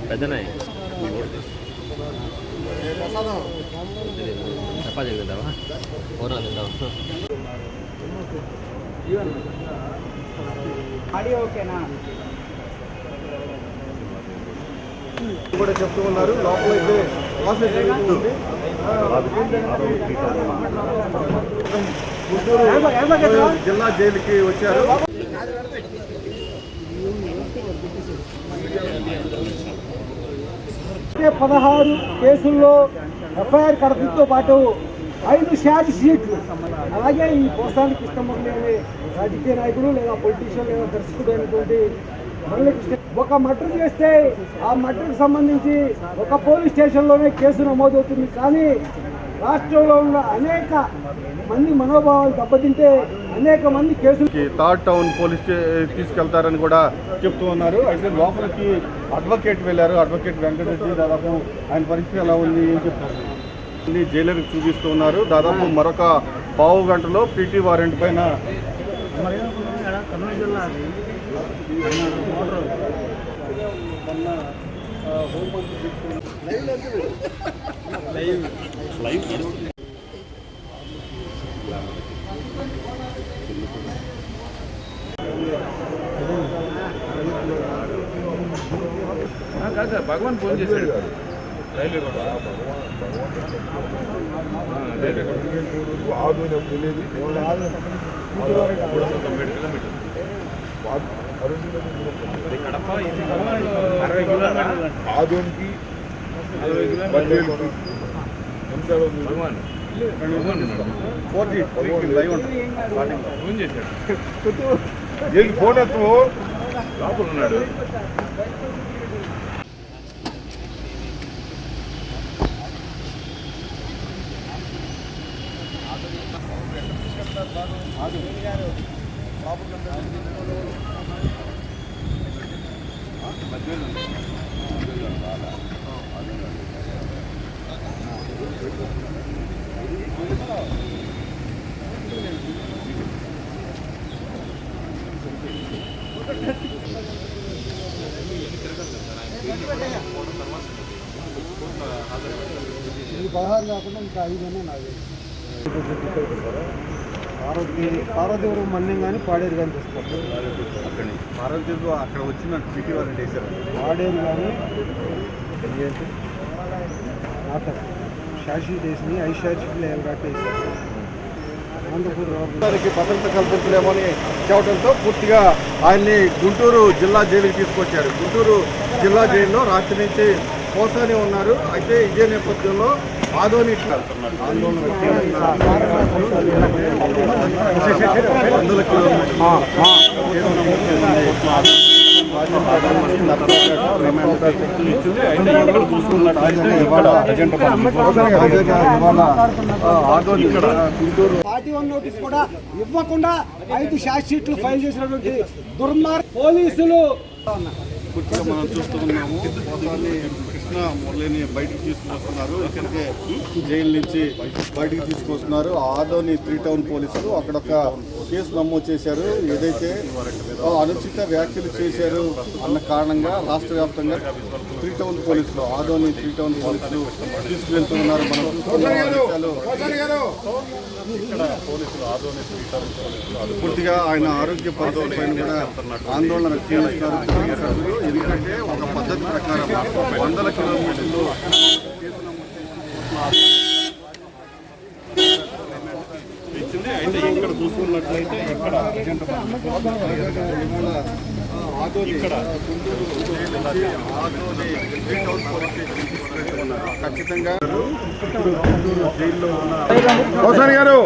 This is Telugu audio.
పెద్దనాయి చపాతీ తింటావా కూర తింటావా ఓకేనా కూడా చెప్తూ ఉన్నారు. లోపల అయితే ప్రాసెస్ జరుగుతుంది. గుంటూరు జిల్లా జైలుకి వచ్చారు. 16 కేసుల్లో ఎఫ్ఐఆర్ కడతంతో పాటు 5 ఛార్జ్ షీట్లు. అలాగే ఈ పోసాని కృష్ణమూర్తి అనే రాజకీయ నాయకుడు లేదా పొలిటీషియన్ లేదా దర్శకుడు అయినటువంటి మురళీకృష్ణ ఒక మర్డర్ చేస్తే ఆ మర్డర్కి సంబంధించి ఒక పోలీస్ స్టేషన్లోనే కేసు నమోదవుతుంది. కానీ రాష్ట్రంలో ఉన్న అనేక మంది మనోభావాలు దెబ్బతింటే అనేక మంది కేసులు థర్డ్ టౌన్ పోలీస్ తీసుకెళ్తారని కూడా చెప్తూ ఉన్నారు. అయితే లోపలికి అడ్వకేట్ వెళ్ళారు. అడ్వకేట్ వెంకటరెడ్డి దాదాపు ఆయన పరిస్థితి ఎలా ఉంది ఏం చెప్తారు జైలర్కి చూపిస్తూ ఉన్నారు. దాదాపు మరొక పావు గంటలో పీటీ వారెంట్ పైన కర్నూలు జిల్లా భగవాన్ ఫోన్ చేశాడు కడప 60 కిలోమీటర్లు ఆదోనికి 40 కిలోమీటర్లు భగవాన్ ఫోన్ చేశాడు ఫోన్ ఎత్తు లోపల ఉన్నాడు. ఇది 16 కాకుండా ఇంకా 5 అనే నాది పార్వతీపురం మన్యం కానీ పాడేరు కానీ తెస్తారు. పార్వతీపురం అక్కడ వచ్చిన పీటీ వారెంట్ వేశారు. పాడేరు కానీ షాషీ డేస్ని 5 షాషీలు ఎవరాట వేశారు. ఆంధ్రప్రదేశ్కి భద్రత కల్పించలేమని చెప్పడంతో పూర్తిగా ఆయన్ని గుంటూరు జిల్లా జైలుకి తీసుకొచ్చారు. గుంటూరు జిల్లా జైల్లో రాత్రి నుంచి పోసాని ఉన్నారు. అయితే ఇదే నేపథ్యంలో ఆదోని ఆందోళన పార్టీ 1 నోటీస్ కూడా ఇవ్వకుండా 5 ఛార్జ్ షీట్లు ఫైల్ చేసినటువంటి దుర్మార్గ పోలీసులు పూర్తిగా మనం చూస్తూ ఉన్నాము. కృష్ణ మురళిని బయటకు తీసుకొస్తున్నారు. ఇక్కడికే జైలు నుంచి బయటకు తీసుకొస్తున్నారు. ఆదోని 3 టౌన్ పోలీసులు అక్కడొక కేసు నమోదు చేశారు. ఏదైతే అనుచిత వ్యాఖ్యలు చేశారు అన్న కారణంగా రాష్ట్ర వ్యాప్తంగా 3 టౌన్ పోలీసులు ఆదోని 3 టౌన్ పోలీసులు తీసుకువెళ్తున్నారు. మనం ఇక్కడ పోలీసులు ఆదోని 3 టౌన్ పోలీసులు పూర్తిగా ఆయన ఆరోగ్య పరిస్థితి పైన కూడా ఆందోళన వ్యక్తం చేస్తున్నారు. ఎందుకంటే ఒక పద్ధతి ప్రకారం 100 కిలోమీటర్లు ఇచ్చింది. అయితే ఇక్కడ చూసుకున్నట్లయితే ఇక్కడ ఇక్కడ ఖచ్చితంగా గుంటూరు జైల్లో ఉన్న గారు